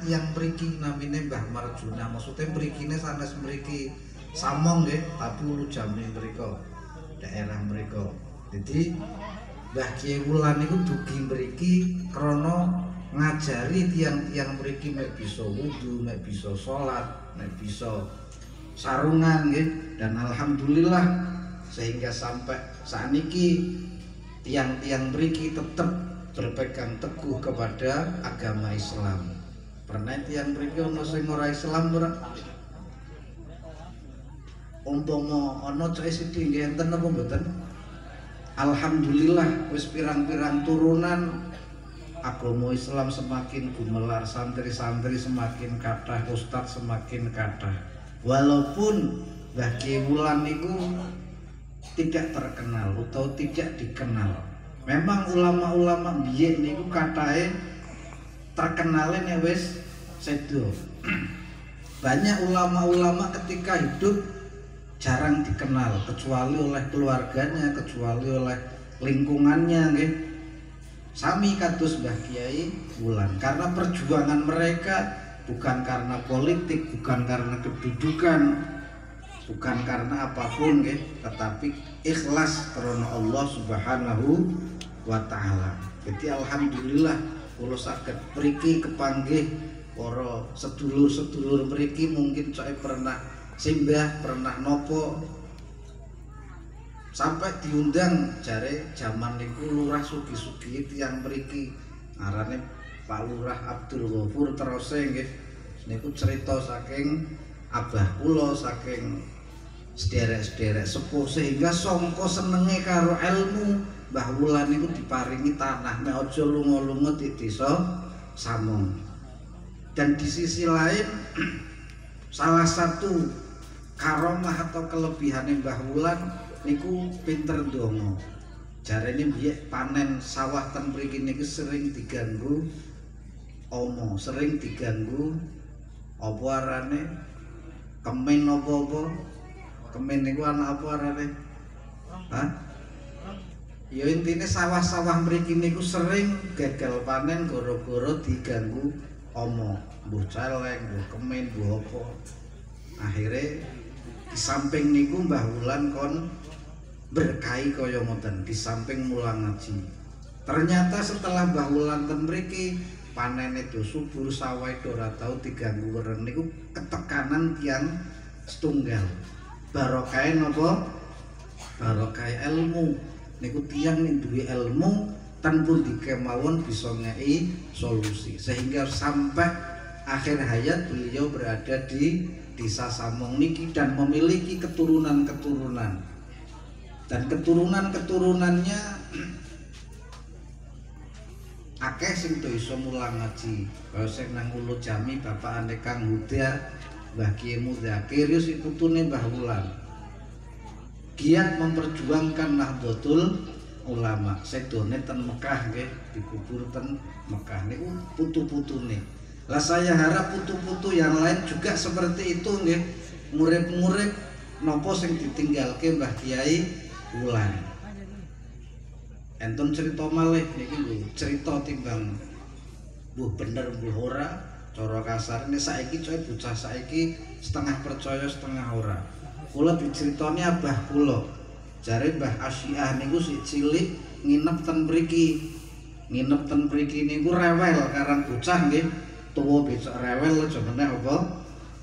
tiyang mriki namine Mbah Marjuna, maksudnya mrikine sanes mriki Samong nggih, tapi Ulu Jami mriko, daerah mriko. Jadi Mbah Kyai Wulan niku dugi mriki krana ngajari tiang-tiang mriki mek bisa wudu, mek bisa salat, mek bisa sarungan nggih, dan alhamdulillah sehingga sampai sakniki tiang-tiang mriki tetap berpegang teguh kepada agama Islam. Pernah tiang mriki ana sing ora Islam ora? Umpama ana cek sithik nggih enten apa mboten? Alhamdulillah wis pirang-pirang turunan agama Islam semakin gumelar, santri-santri semakin kathah, ustadz semakin kathah. Walaupun Mbah Kyai Wulan niku tidak terkenal atau tidak dikenal. Memang ulama-ulama biyen niku kathahe terkenale nek wis sedo. Banyak ulama-ulama ketika hidup jarang dikenal kecuali oleh keluarganya, kecuali oleh lingkungannya nggih. Sami kados Mbah Kyai Wulan, karena perjuangan mereka bukan karena politik, bukan karena kedudukan, bukan karena apapun nggih, tetapi ikhlas karena Allah Subhanahu wa taala. Jadi alhamdulillah kula saged mriki kepanggih para sedulur-sedulur mriki mungkin saya pernah simbah, pernah nopo sampai diundang jare jaman niku lurah sugi-sugi tiyang mriki ngarane Pak Lurah Abdul Ghafur terose nggih niku cerita saking abah kula saking sederek-sederek sepuh sehingga sangka senenge karo ilmu Mbah Wulan niku diparingi tanah mek aja lunga-lunga di desa Samong. Dan di sisi lain salah satu karomah atau kelebihannya Mbah Wulan niku pinter donga. Jarene biyen panen sawah ten mriki niku sering diganggu omo, sering diganggu apa arane kemen apa-apa. Kemen niku ana apa arane? Hah? Ya intine sawah-sawah mriki niku sering gagal panen gara-gara diganggu omo, mbuh celeng, mbuh kemen, mbuh apa. Akhirnya di samping niku Mbah Wulan kon berkahi kaya ngoten, di samping mulang ngaji. Ternyata setelah Mbah Wulan ten mriki panene do subur, sawah do ora tau diganggu weren niku ketekanan tiyang setunggal. Barokah napa? Barokah ilmu. Niku tiyang ning duwe ilmu tanpa dikemawon bisa ngei solusi. Sehingga sampai akhir hayat beliau berada di Desa Samong niki dan memiliki keturunan-keturunan. Dan keturunan-keturunannya akeh sing do iso mulang ngaji. Kaya sing nang Ulu Jami bapakane Kang Huda, Mbah Kyai Mudzakir si putune Mbah Wulan. Giat memperjuangkan Nahdlatul Ulama. Sedone ten Mekah nggih, dikubur ten Mekah niku putu-putune. Lah saya harap putu-putu yang lain juga seperti itu nggih. Murid-murid napa sing ditinggalke Mbah Kyai Wulan. Enten cerita malih niki lho, cerita timbang mbuh bener mbuh ora, cara kasarne saiki coy bocah saiki setengah percaya setengah ora. Kula diceritani abah kula. Jare Mbah Asyiah niku sik cilik nginep ten mriki. Nginep ten mriki niku rewel karang bocah nggih. Tuwa besok rewel aja meneh apa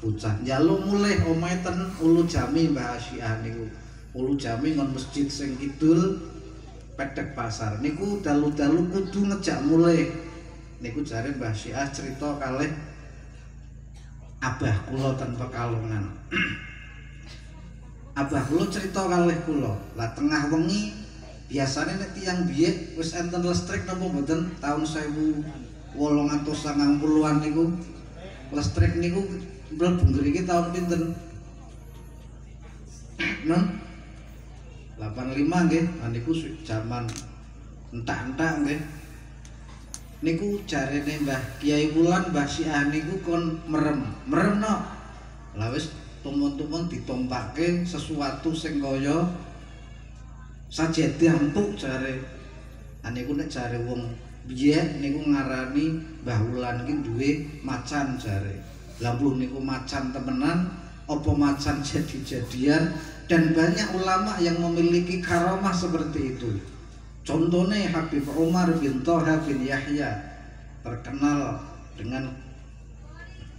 bocah. Njaluk mulih omahe ten Ulu Jami Mbah Asyiah niku. Ulu Jami ngon masjid sing kidul Pedek Pasar. Niku dalu-dalu kudu ngejak mulih. Niku jare Mbah Asyiah cerita kalih abah kula ten Pekalongan. Abah kula cerita kalih kula, lah tengah wengi biasane nek tiyang biye wis enten listrik napa mboten tahun 1890-an niku listrik niku mlebu ngriki tahun pinten? 85 nggih, niku jaman entak-entak nggih. Niku jarene Mbah Kyai Wulan Mbah Syiah niku kon merem no. Lah wis tumun-tumun ditompake sesuatu sing kaya sajedah empuk jare. Niku nek jare wong biyen niku ngarani Mbah Wulan ki duwe macan jare. Lah mbuh niku macan temenan apa macan jadi-jadian, dan banyak ulama yang memiliki karamah seperti itu. Contohnya Habib Umar bin Thaha bin Yahya, terkenal dengan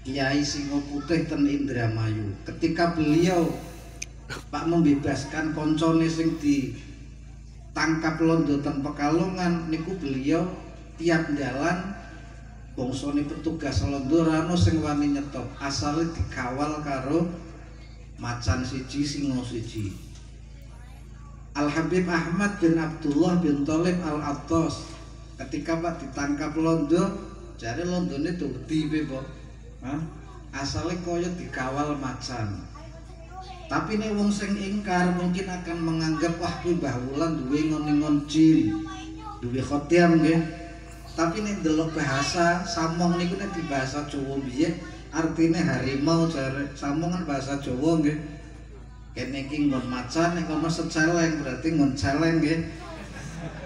Kiai Singo Putih ten Indramayu. Ketika beliau Pak membebaskan koncone sing ditangkap londo ten Pekalongan niku beliau tiap jalan bongsone petugas londo rano sing wani nyetop, asale dikawal karo macan siji singo siji. Al Habib Ahmad bin Abdullah bin Thalib Al Attas ketika Pak ditangkap londo, jare londone dadi piye, Pak? Asale kaya dikawal macan. Tapi nek wong sing ingkar mungkin akan menganggap wah kuwi Mbah Wulan duwe ngon-ngon jin, duwe khotiam nggih. Tapi nek delok bahasa samong niku nek di bahasa Jawa biyen artine harimau jare. Samong kan bahasa Jawa nggih. Kene iki ngon macan nek kono seceleng berarti ngon celeng nggih.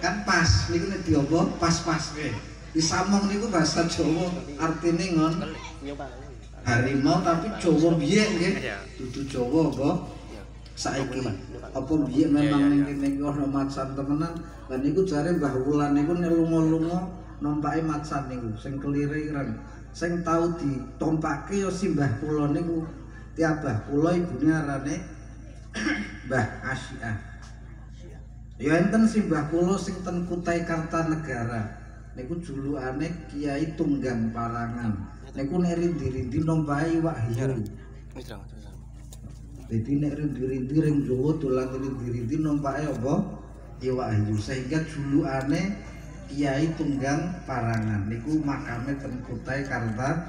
Kan pas niku nek diopo pas-pas nggih. Di samong niku bahasa Jawa artine ngon harimau tapi Jawa biyen nggih. Dudu Jawa apa saiki. Apa biyen memang ning kene iki ana macan temenan. Lah niku jare Mbah Wulan niku nek lunga-lunga nompake macan niku sing keliriran. Sing tau ditompake ya simbah kula niku. Tiap Mbah kula ibune arane Mbah Asyiah. Ya enten simbah kula sing ten Kutai Kartanegara. Niku julukane Kiai Tunggang Parangan. Niku nek rindi-rindi nombake iwak hiu. Jadi nek rindi-rindi ring Jawa dolan rindi-rindi nombake apa? Iwak hiu. Sehingga julukane Kiai Tunggang Parangan. Niku makame ten Kutai Kartanegara.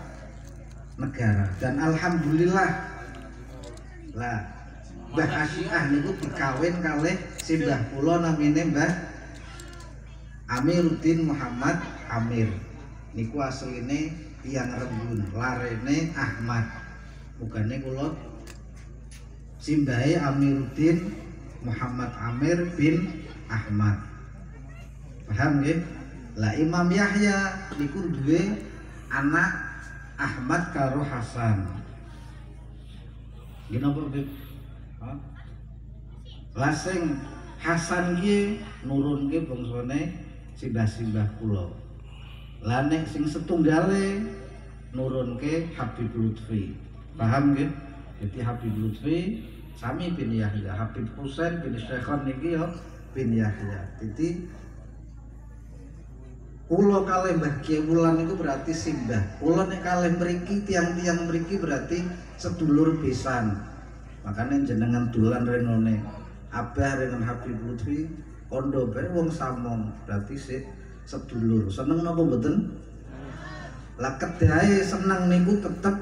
Dan alhamdulillah lah Mbah Asyiah niku dikawin kalih simbah kula namine Mbah Amiruddin Muhammad Amir. Niku asline tiyang Rembun, larene Ahmad. Mugane kula simbahe Amiruddin Muhammad Amir bin Ahmad. Paham nggih? Lah Imam Yahya niku duwe anak Ahmad karo Hasan. Nggih napa Bib? Lah sing Hasan ki nurunke bangsane simbah-simbah kula. Lah nek sing setunggale nurunke Habib Lutfi. Paham nggih? Jadi Habib Lutfi sami bin Yahya, Habib Husain bin Syekhan niki ya bin Yahya. Jadi kula kalih Mbah Kiai Wulan niku berarti simbah. Kula nek kalih mriki tiang-tiang mriki berarti sedulur besan. Makanya jenengan dolan renone Abah dengan Habib Lutfi kondo bae wong samong berarti sedulur. Seneng napa mboten? Lah kedahe seneng niku tetep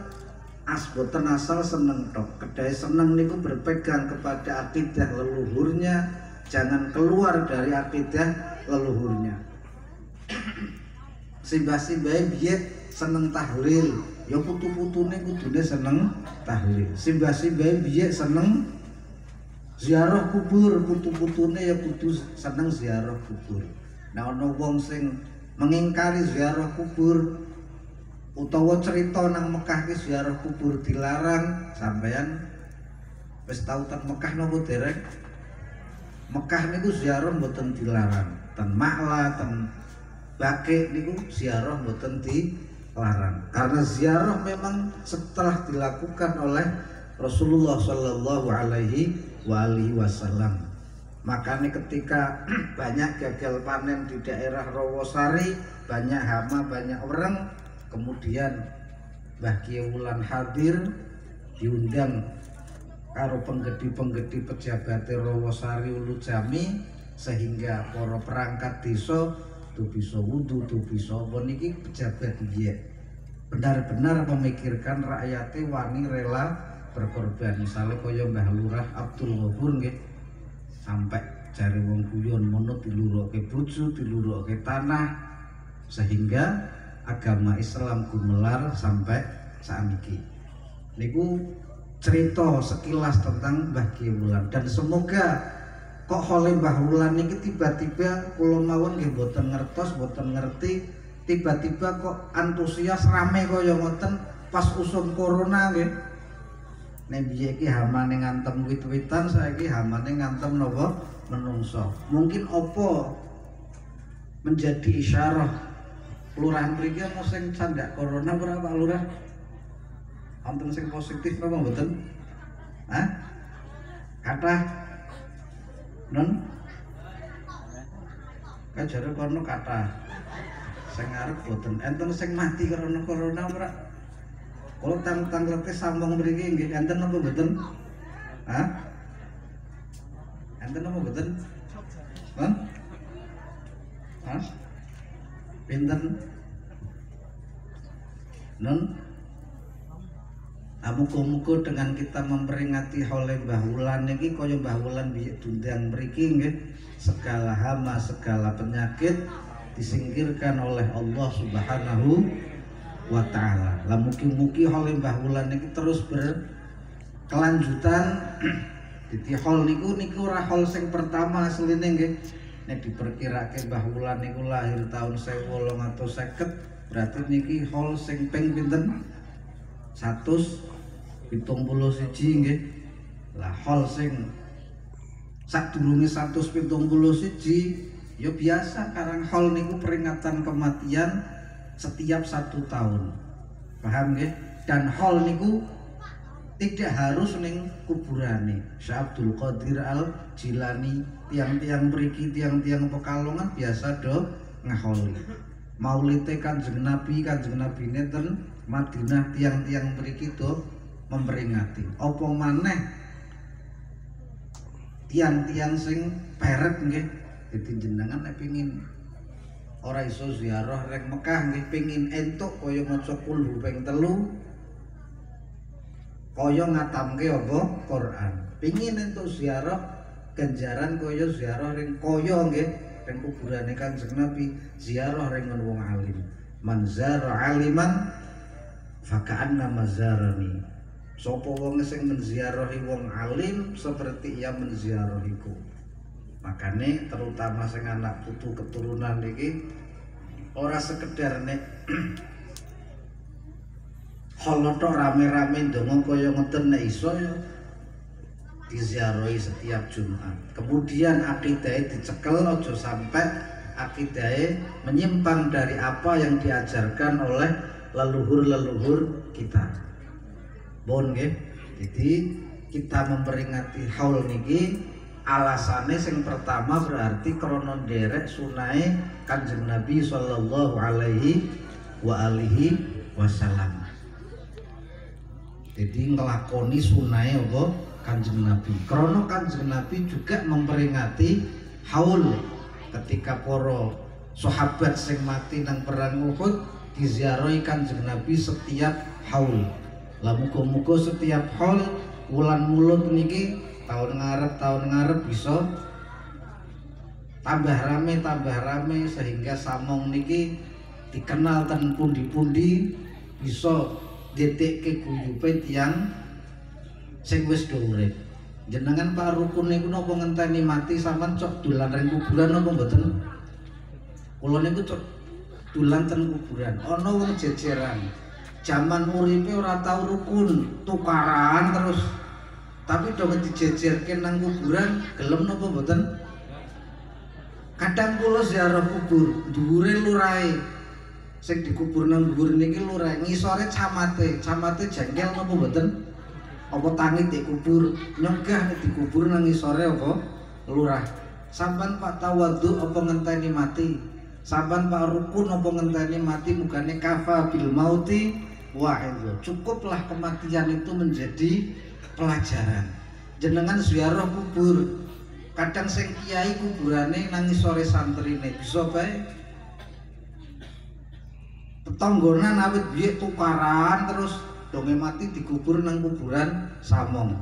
boten asal seneng tok. Kedahe seneng niku berpegang kepada akidah leluhurnya, jangan keluar dari akidah leluhurnya. Simbah-simbah biyen seneng tahlil, ya putu-putune kudune seneng tahlil. Simbah-simbah biyen seneng ziarah kubur, putu-putune ya kudu seneng ziarah kubur. Nah ana wong sing mengingkari ziarah kubur utawa cerita nang Mekah ki ziarah kubur dilarang, sampeyan wis tau teng Mekah napa dereng? Mekah niku ziarah mboten dilarang. Ten Ma'la, ten Baqi niku ziarah mboten dilarang. Karena ziarah memang setelah dilakukan oleh Rasulullah Shallallahu Alaihi Wasallam. Makanya ketika banyak gagal panen di daerah Rawasari, banyak hama, banyak orang, kemudian Mbah Kiai Wulan hadir, diundang karo penggedi-penggedi pejabat Rawasari Ulu Jami, sehingga para perangkat desa tuh bisa wudu, tuh bisa niki pejabat dia benar-benar memikirkan rakyatnya wani rela berkorban. Misalnya kaya Mbah Lurah Abdul Ghafur nggih, sampai cari wong guyon mono diluruhke bojo, diluruhke tanah, sehingga agama Islam gumelar sampai saat ini. Niku cerita sekilas tentang Mbah Kiai Wulan, dan semoga kok hole Mbah Wulan niki tiba-tiba kula mawon nggih mboten ngertos, mboten ngerti, tiba-tiba kok antusias rame kaya ngoten pas usum corona nggih. Nek biye iki hamane ngantem wit-witan, saiki hamane ngantem napa menungso. Mungkin apa menjadi isyarah kelurahan mriki ana sing candak corona ora Pak Lurah? Wonten sing positif napa mboten? Hah? Kathah non kajare kono kathah sing arep boten enten sing mati karena corona ora kula tanglet sambung mriki nggih enten napa boten hah enten napa boten hah hah pinten non muga-muga dengan kita memperingati haule Mbah Wulan niki kaya Mbah Wulan biyen dundang mriki nggih, segala hama, segala penyakit disingkirkan oleh Allah Subhanahu wa taala. Lah mugi-mugi haule Mbah Wulan niki terus berkelanjutan. Dadi haul niku ora haul sing pertama asline nggih. Nek diperkirake Mbah Wulan niku lahir tahun 1850, berarti niki haul sing ping pinten? 171 nggih. Lah hol sing sadurunge 171 ya biasa karang hol niku peringatan kematian setiap 1 tahun. Paham nggih? Dan hol niku tidak harus ning kuburane. Syekh Abdul Qadir Al Jilani, tiang-tiang mriki, tiang-tiang Pekalongan biasa do ngaholi. Maulite Kanjeng Nabi neten Madinah tiang-tiang mriki do memperingati. Apa maneh tiang-tiang sing peret nggih. Dadi jenengan nek pengin ora iso ziarah rek Mekah nggih, pengin entuk kaya maca kulhu ping 3, kaya ngatamke apa Quran. Pengin entuk ziarah ganjaran kaya ziarah ring kaya nggih ring kuburane Kanjeng Nabi, ziarah ring wong alim. Man zara aliman faka'anna mazarani. Sapa wong sing menziarahi wong alim seperti ia menziarahiku. Makane terutama sing anak putu keturunan iki ora sekedar nek holotok rame-rame ndonga kaya ngoten nek iso ya diziarahi setiap Jumat. Kemudian akidahe dicekel, aja sampai akidahe menyimpang dari apa yang diajarkan oleh leluhur-leluhur kita. Bon nggih. Jadi kita memperingati haul niki alasane sing pertama berarti krana nderek sunahe Kanjeng Nabi sallallahu alaihi wa alihi wasallam. Jadi ngelakoni sunahe apa Kanjeng Nabi. Krana Kanjeng Nabi juga memperingati haul ketika para sahabat sing mati nang perang Uhud diziarahi Kanjeng Nabi setiap haul. Lah muga-muga setiap haul wulan mulut niki tahun ngarep bisa tambah rame sehingga Samong niki dikenal ten pundi-pundi, bisa ditekke guyupe tiyang sing wis do urip. Jenengan Pak Rukun niku napa ngenteni mati sampean cok dolan ring kuburan napa mboten? Kula niku cok dolan ten kuburan, ana wong jejeran. Zaman uripe ora tau rukun, tukaran terus. Tapi dong dijejerke nang kuburan, gelem napa mboten? Kadang kula ziarah kubur, dhuwure lurahe. Sing dikubur nang dhuwur niki lurahe, ngisore camate jengkel napa mboten? Apa tangi dikubur, nyegah nek dikubur nang ngisore apa? Lurah. Sampan Pak tawadhu apa ngenteni mati? Sampan Pak rukun apa ngenteni mati? Mugane kafa bil mauti wa'idhu. Cukuplah kematian itu menjadi pelajaran. Jenengan ziarah kubur, kadang sing kiai kuburane nang ngisore santrine bisa bae tetanggonan awit biye tukaran terus donge mati dikubur nang kuburan Samong.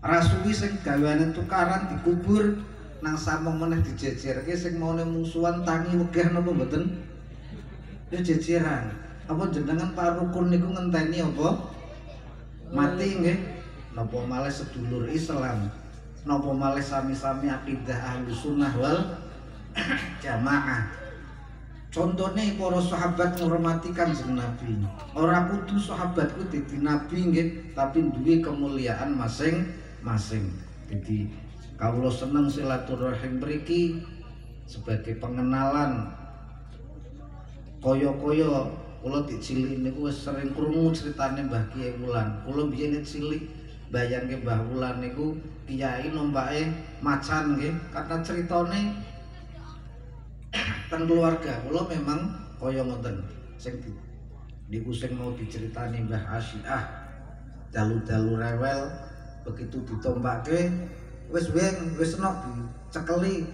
Rasuwi sing gaweane tukaran dikubur nang Samong meneh dijejerke, sing maune mungsuhan tangi wegah napa mboten? Ya jejeran. Apa jenengan Pak Rukun niku ngenteni apa? Mati nggih. Napa malah sedulur Islam napa malih sami-sami akidah Ahlus Sunnah wal Jamaah. Contohnya para sahabat menghormati Kanjeng Nabi. Ora kudu sahabatku dadi nabi nggih, tapi duwe kemuliaan masing-masing. Jadi kawula seneng silaturahim mriki sebagai pengenalan. Kaya-kaya kula dicilik niku wis sering krungu critane Mbah Kiai Wulan. Kula biyen cilik bayangke Mbah Wulan niku kiai nombake macan nggih, karena critane ten keluarga kula memang kaya ngoten. Sing niku sing mau diceritani Mbah Asyiah, dalu-dalu rewel begitu ditombake wis enak dicekeli.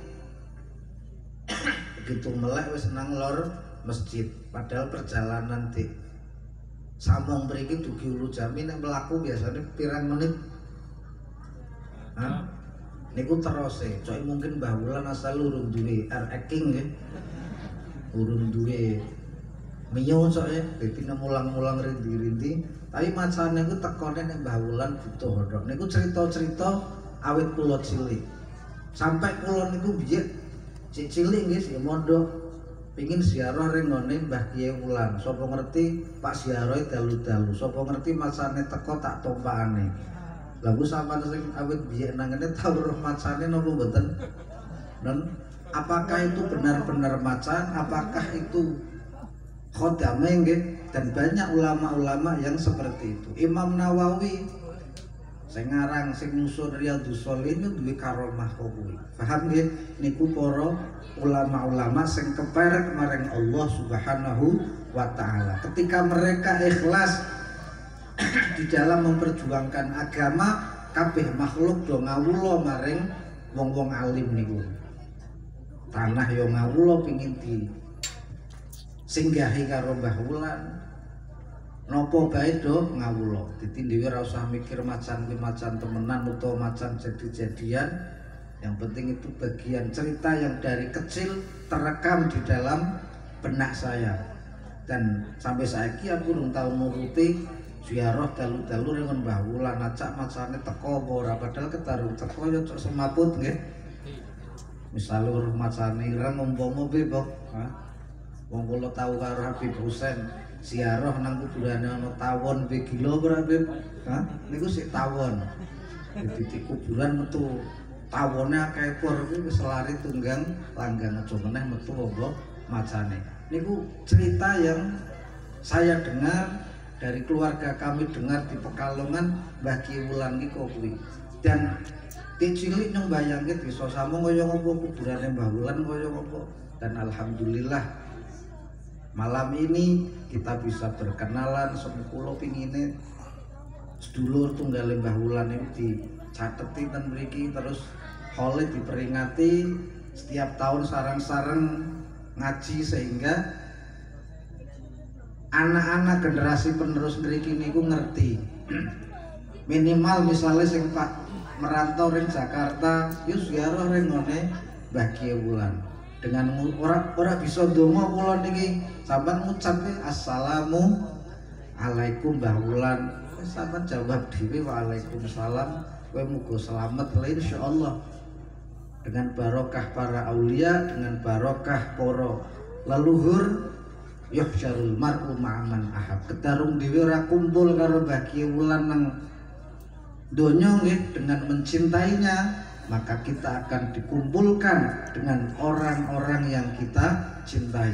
Begitu melek wis nang lor masjid, padahal perjalanan di Samong mriki dugi Ulu Jami nek mlaku biasanya pirang menit. Hah? Niku terose, coy mungkin Mbah Wulan asal urung duwe RX-ing nggih. Urung duwe mio coy, dadi mulang-mulang rindi-rindi, tapi macane ku tekone nek Mbah Wulan butuh hodhok. Niku cerita-cerita awit kula cilik. Sampai kula niku biyen cilik nggih sing mondok pengin ziarah ring ngene Mbah Kiai Wulan. Sapa ngerti Pak ziarah dalu-dalu, sapa ngerti macane teko tak tompakane. Lah ku sampean sing awit biyen nang ngene tau roh macane napa mboten? Dan apakah itu benar-benar macan? Apakah itu khodame nggih? Dan banyak ulama-ulama yang seperti itu. Imam Nawawi sing ngarang sing nyusun Riyadhus Shalihin duwe karomah kok kuwi. Paham nggih? Niku para ulama-ulama sing keperek marang Allah Subhanahu wa taala. Ketika mereka ikhlas di dalam memperjuangkan agama, kabeh makhluk do ngawula maring wong-wong alim niku. Tanah yo ngawula pengin di singgahi karo Mbah Wulan. Napa bae do ngawula. Dadi dhewe ora usah mikir macan temenan utawa macan jadi-jadian. Yang penting itu bagian cerita yang dari kecil terekam di dalam benak saya. Dan sampai saiki aku urung tau nuruti ziarah dalu-dalu dengan Mbah Wulan, acak macane teko apa ora, padahal ketaruh teko ya cok semaput nggih. Misale urung macane ireng umpama piye, Pak? Wong kula tau karo Habib Husain ziarah nang kuburane ana tawon pe gila ora, Bib? Niku sik tawon. Di kuburan metu tawone akeh ekor kuwi wis lari tunggang langgang aja meneh metu apa macane. Niku cerita yang saya dengar dari keluarga kami, dengar di Pekalongan Mbah Kiai Wulan iki kok kuwi. Dan cilik nyong bayangke desa Samong kaya ngopo, kuburane Mbah Wulan kaya ngopo. Dan alhamdulillah malam ini kita bisa berkenalan. Semula pingine sedulur tunggale Mbah Wulan iki dicateti ten mriki, terus hole diperingati setiap tahun sareng-sareng ngaji, sehingga anak-anak generasi penerus mriki niku ngerti. Minimal misalnya sing Pak merantau ring Jakarta, yo ziarah ring ngene Mbah Kiai Wulan. Dengan ora bisa ndonga kula niki, sampean ngucape assalamu alaikum Mbah Wulan. Wis sampean jawab dhewe waalaikumsalam. Kowe muga selamat lah insyaallah. Dengan barokah para aulia, dengan barokah para leluhur, yuhsyarul mar'u ma'aman ahab. Ketarung dhewe ora kumpul karo Mbah Kiai Wulan nang donya nggih, dengan mencintainya, maka kita akan dikumpulkan dengan orang-orang yang kita cintai.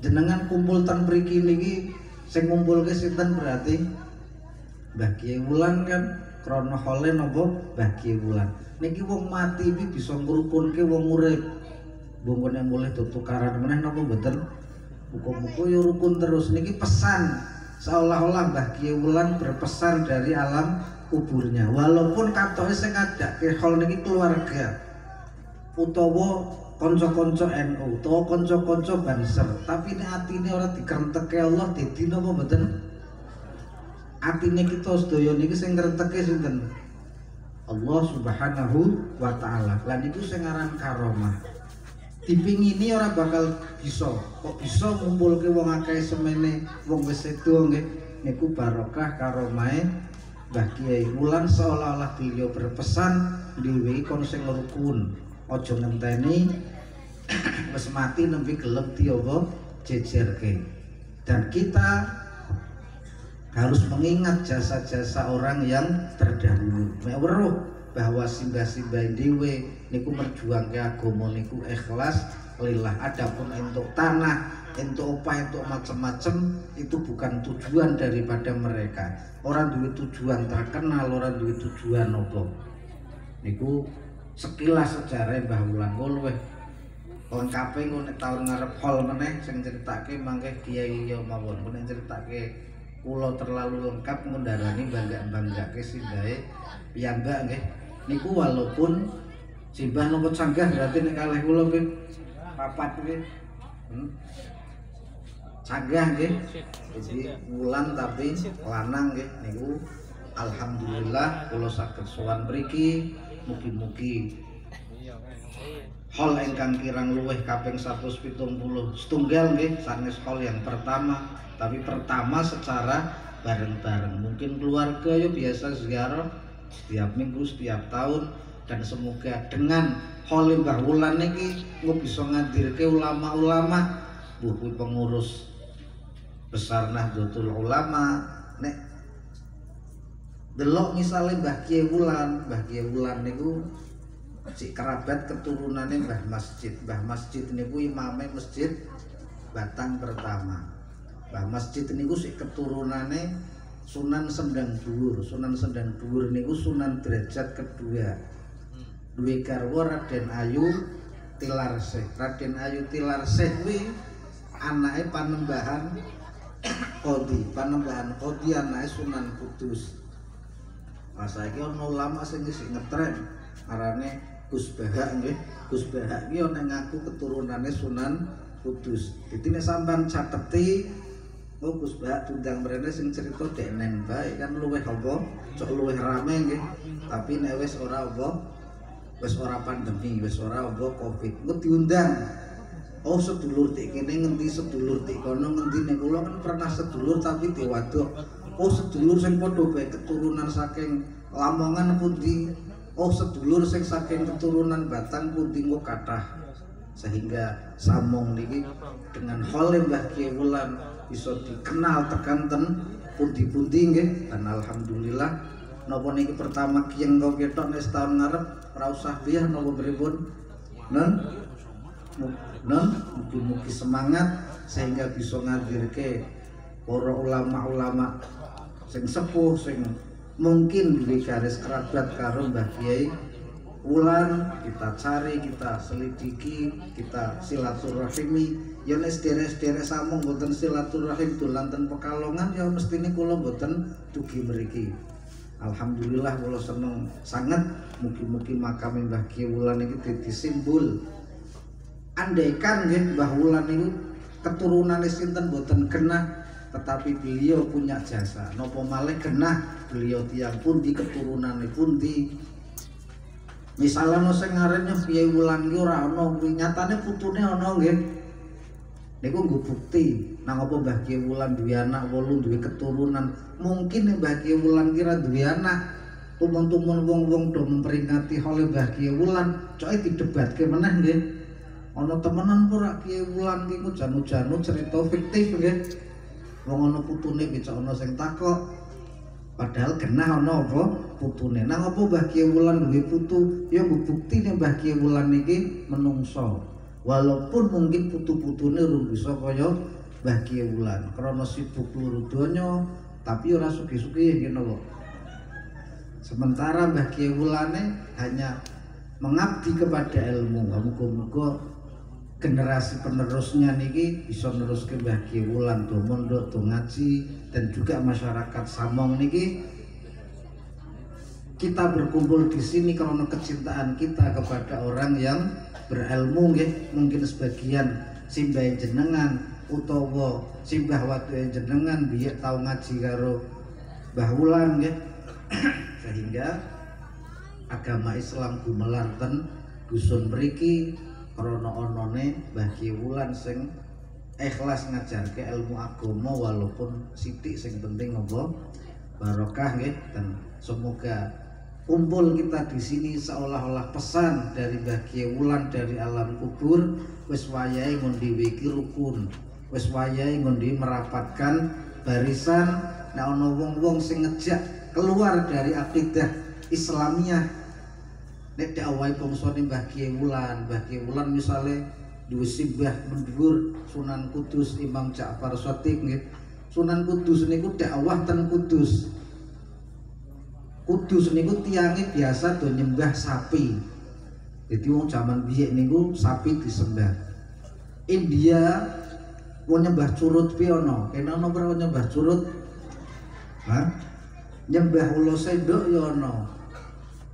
Jenengan kumpul ten mriki niki sing ngumpulke sinten berarti Mbah Kiai Wulan kan, krana hole napa Mbah Kiai Wulan. Niki wong mati iki bisa ngrukunke wong urip. Bungkune mulih tukaran meneh napa mboten? Muga-muga yo rukun terus. Niki pesan seolah-olah Mbah Kiai Wulan berpesan dari alam kuburnya. Walaupun katoke sing ngadake hol niki keluarga utawa kanca-kanca NU utawa kanca-kanca Banser, tapi nek atine ora dikrentekke Allah dadi napa mboten? Atine kita sedaya niki sing ngrentekke sinten? Allah Subhanahu wa taala. Lan niku sing aran karomah. Dipingini ora bakal bisa. Kok bisa ngumpulke wong akeh semene wong wis sedo nggih. Niku barokah karomahe Mbah Kiai Wulan seolah-olah beliau berpesan diwehi kon sing rukun, aja ngenteni wis mati nembe gelem tiapa jejerke. Dan kita harus mengingat jasa-jasa orang yang terdahulu. Mek weruh bahwa simbah-simbah dhewe niku merjuangke agama niku ikhlas lillah. Adapun entuk tanah, entuk opah, entuk macam-macam itu bukan tujuan daripada mereka. Orang duwe tujuan terkenal, orang duwe tujuan apa. Niku sekilas sejarah Mbah Wulan luwih lengkape engko nek taun ngarep hol meneh sing critake mangke Kiai ya mawon. Nek critake kula terlalu lengkap ngundarani bangga-banggake simbahe piyambak nggih. Niku walaupun simbah nopo canggah berarti nek kalih kula nggih papat nggih. Canggah nggih. Jadi Wulan tapi lanang nggih niku alhamdulillah kula saged sowan mriki. Mugi-mugi hall ingkang kirang luwih kaping 170 setunggal nggih sanes hall yang pertama, tapi pertama secara bareng-bareng. Mungkin keluarga ya biasa ziarah setiap minggu, setiap tahun, dan semoga dengan hall Mbah Wulan niki engko bisa ngadirke ulama-ulama, buku pengurus besar Nahdlatul Ulama. Nek delok misalnya Mbah Kiai Wulan niku si kerabat keturunannya Mbah Masjid niku imame masjid Batang pertama. Mbah Masjid niku si keturunannya Sunan Sendang Dhuwur niku Sunan derajat kedua. Duwe garwa Raden Ayu Tilarsih. Raden Ayu Tilarsih kuwi anake Panembahan Qodhi anake Sunan Kudus. Nah saiki ana ulama sing isih ngetren arane Gus Bahak nggih. Gus Bahak iki ana ngaku keturunane Sunan Kudus. Dadi nek sampean cateti Gus Bahak tundang mrene sing cerita denen bae kan luwih apa? Cok luwih rame nggih. Tapi nek wis ora apa? Wis ora pandemi, wis ora apa Covid. Engko diundang. Oh sedulur tik kene ngendi sedulur tik kono ngendi nek kula kan pernah sedulur tapi diwaduk. Oh sedulur sing padha bae keturunan saking Lamongan pundi. Oh sedulur sing saking keturunan Batang pundi kok kathah. Sehingga Samong niki dengan hole Mbah Kiai Wulan bisa dikenal tekan ten pundi-pundi nggih. Dan alhamdulillah napa niki pertama kiyeng kok ketok nek setahun ngarep ora usah biah napa pripun. Mugi-mugi semangat sehingga bisa ngadirke para ulama-ulama sing sepuh sing mungkin duwe garis kerabat karo Mbah Kiai Wulan. Kita cari, kita selidiki, kita silaturahimi. Ya nek sederek-sederek Samong mboten silaturahim dolan ten Pekalongan ya mestine kula mboten dugi mriki. Alhamdulillah kula seneng sanget. Mugi-mugi makam Mbah Kiai Wulan iki dadi simbol. Andaikan nggih Mbah Wulan niku keturunane sinten mboten genah, tetapi beliau punya jasa. Nopo malih genah beliau tiang pundi keturunane pundi. Misalnya no sing ngaranne Kiai Wulan ki ora ana, nyatane putune ana nggih. Niku nggo bukti nang apa Mbah Kiai Wulan duwe anak 8 duwe keturunan. Mungkin Mbah Kiai Wulan kira duwe anak tumun-tumun wong-wong do memperingati oleh Mbah Kiai Wulan, coke didebatke meneh nggih. Ana temenan ora Kiai Wulan ki janu-janu cerita fiktif nggih. Wong ana putune bisa ana sing takok. Padahal genah ana apa putune. Nang apa Mbah Kiai Wulan duwe putu, ya bukti nek Mbah Kiai Wulan niki menungso. Walaupun mungkin putu-putune urung bisa kaya Mbah Kiai Wulan krana sibuk luru donya, tapi ora sugih-sugih ngene lho. Sementara Mbah Kiai Wulane hanya mengabdi kepada ilmu. Muga-muga generasi penerusnya niki bisa neruske Mbah Kiai Wulan do mondok do ngaji, dan juga masyarakat Samong niki kita berkumpul di sini karena kecintaan kita kepada orang yang berilmu nggih. Mungkin sebagian simbah jenengan utawa simbah watu jenengan biyen tau ngaji karo Mbah Wulan nggih. Sehingga agama Islam gumelar ten dusun mriki krana anane Mbah Kiai Wulan sing ikhlas ngajarke ilmu agama walaupun sithik, sing penting apa barokah nggih, dan semoga kumpul kita di sini seolah-olah pesan dari Mbah Kiai Wulan dari alam kubur, wis wayahe ngondi iki rukun, wis wayahe ngondi merapatkan barisan. Nek ana wong-wong sing ngejak keluar dari akidah Islamiyah, nek dakwahe bangsane Mbah Kiai Wulan, Mbah Kiai Wulan misale duwe simbah mendhuwur Sunan Kudus Imam Ja'far Shadiq nggih. Sunan Kudus niku dakwah ten Kudus. Kudus niku tiange biasa do nyembah sapi. Jadi wong zaman biyen niku sapi disembah. India wong nyembah curut piye ana? Kene ana ora nyembah curut? Hah? Nyembah ula sendok ya ana.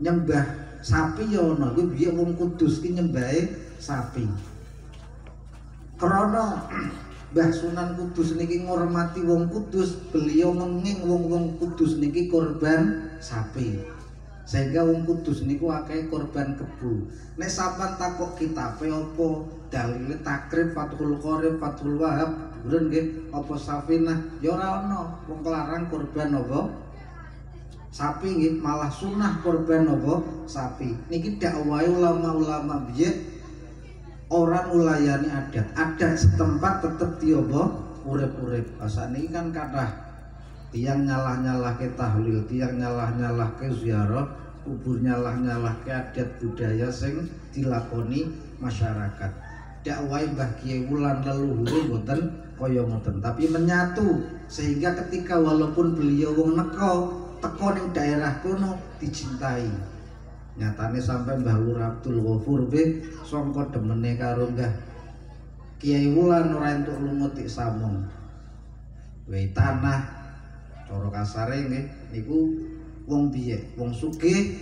Nyembah sapi ya ana. Kuwi biyen wong Kudus ki nyembahe sapi. Krana Mbah Sunan Kudus niki ngormati wong Kudus, beliau menging wong-wong Kudus niki korban sapi. Sehingga wong Kudus niku akeh korban kebu. Nek sampean takok kitabe apa dalile takrib Fathul Qorib Fathul Wahab buren nggih apa Safinah ya ora ana wong kelarang korban apa sapi nggih, malah sunah korban apa sapi. Niki dakwahe ulama-ulama biyen orang ulayani adat setempat tetep diobo urip-urip. Asane iki kan kathah tiyang nyalah-nyalah ke tahlil, tiyang nyalah-nyalah ke ziarah kubur, nyalah-nyalah ke adat budaya sing dilakoni masyarakat. Dakwahe Mbah Kiai Wulan leluhure mboten kaya ngoten, tapi menyatu sehingga ketika walaupun beliau wong teko ning daerah kono dicintai. Nyatane sampai Mbah Lur Abdul Ghafur be sangka demene karo Mbah Kiai Wulan ora entuk lunga tik samong. Wae tanah cara kasare nggih niku wong biye, wong sugih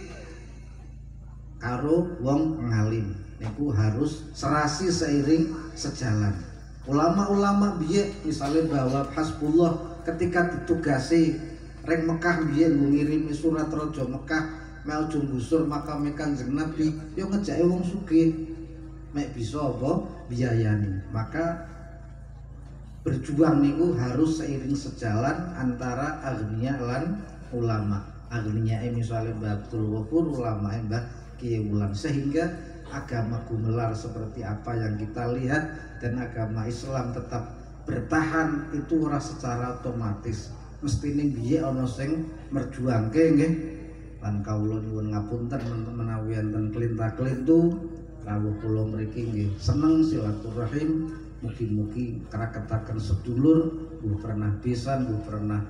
karo wong ngalim niku harus serasi seiring sejalan. Ulama-ulama biye misalnya bahwa Hasbullah ketika ditugasi reng Mekah biye ngirimi surat raja Mekah mel junggusur makame Kanjeng Nabi yo ngejake wong sugih mek bisa apa biayani. Maka berjuang niku harus seiring sejalan antara agniya lan ulama. Agniya misalnya Mbah Abdul Ghafur, ulama Mbah Kiai Wulan, sehingga agama gumelar seperti apa yang kita lihat dan agama Islam tetap bertahan itu ora secara otomatis. Mestine biye ana sing merjuangke nggih. Lan kawula nyuwun ngapunten menawi enten kelinta-kelintu rawuh kula mriki nggih seneng silaturahim, mugi-mugi kraketaken sedulur, mbuh pernah pisan, mbuh pernah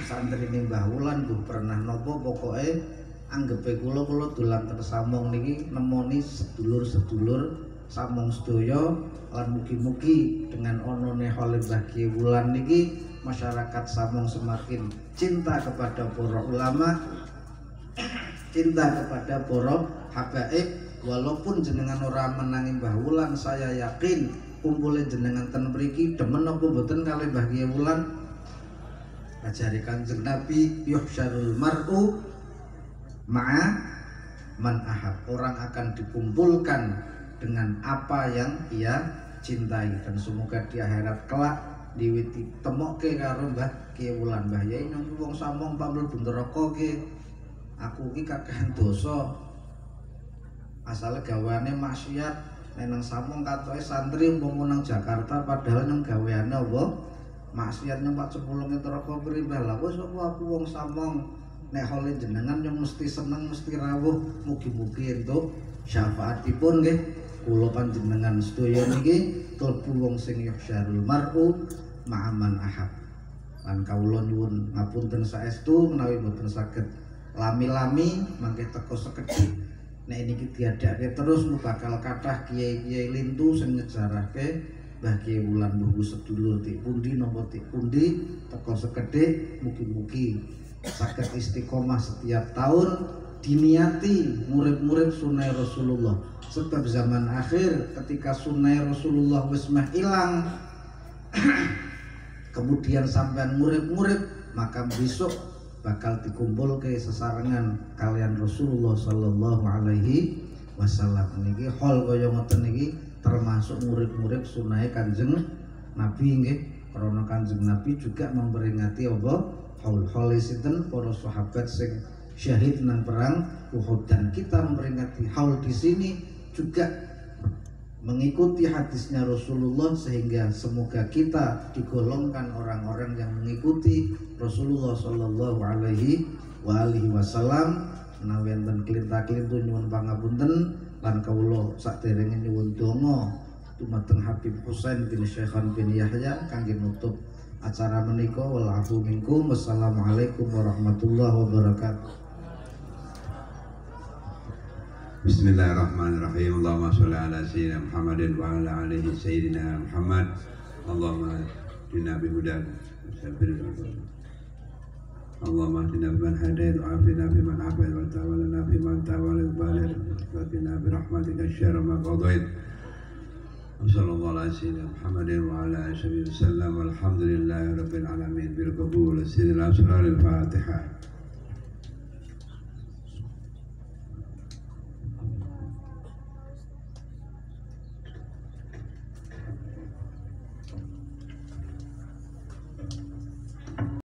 santrine Mbah Wulan, mbuh pernah napa pokoke anggepe kula dolan ten Samong niki nemoni sedulur-sedulur Samong sedaya. Lan mugi-mugi dengan onone Khalil Mbah Kiai Wulan niki masyarakat Samong semakin cinta kepada para ulama, cinta kepada para habaib. Walaupun jenengan ora menangi Mbah Wulan, saya yakin kumpulin jenengan ten mriki demen apa mboten kalih Mbah Kiai Wulan. Ajari Kanjeng Nabi yuhsyarul mar'u ma'a man ahab, orang akan dikumpulkan dengan apa yang ia cintai. Dan semoga di akhirat kelak diwiti temokke karo Mbah Kiai Wulan. Mbah Yai nang wong Samong pamul neraka ki, aku ki kakehan dosa, asale gaweane maksiat. Nang Samong katoke santri umpama nang Jakarta padahal nang gaweane apa maksiat nyempak cepulunge neraka primbah. Lah wis aku wong Samong, nek hole jenengan yang mesti seneng mesti rawuh, mugi-mugi entuk syafaatipun nggih. Kula panjenengan sedaya niki klebu wong sing yuhsyarul mar'u ma'aman ahab. Lan kawula nyuwun ngapunten saestu menawi boten saged lami-lami mangke teka sekedhik. Nek niki diadake terus bakal kathah kiai-kiai lintu sing ngejarake Mbah Kiai Wulan mbuh sedulur tik pundi napa tik pundi teka sekedhik. Mugi-mugi saged istiqomah setiap tahun diniati murid-murid sunai Rasulullah, sebab zaman akhir ketika sunai Rasulullah wis meh ilang kemudian sampean murid-murid, maka besok bakal dikumpul ke sesarengan kalian Rasulullah sallallahu alaihi wasallam. Niki hal kaya ngoten niki termasuk murid-murid sunai Kanjeng Nabi nggih. Karena Kanjeng Nabi juga memperingati apa? Haul sinten para sahabat sing syahid nang perang Uhud, dan kita memperingati haul di sini juga mengikuti hadisnya Rasulullah, sehingga semoga kita digolongkan orang-orang yang mengikuti Rasulullah Shallallahu Alaihi Wasallam. Menawi enten kelinta-kelintu nyuwun pangapunten lan kawula saderenge nyuwun donga dumateng Habib Husain bin Syekhan bin Yahya kangge nutup acara menika. Wal afu minkum. Wassalamualaikum warahmatullahi wabarakatuh. Bismillahirrahmanirrahim. Allahumma sholli ala sayyidina Muhammadin wa ala alihi sayyidina Muhammad. Allahumma hdina bihudak Allahumma hdina biman hadait wa afina biman afait wa tawallana biman tawallat baligh wa qina bi rahmatika syarra ma qadait. Sallallahu ala sayyidina Muhammadin wa ala alihi wasallam. Walhamdulillahi rabbil alamin bil qabul. Sayyidil asrar al Fatihah.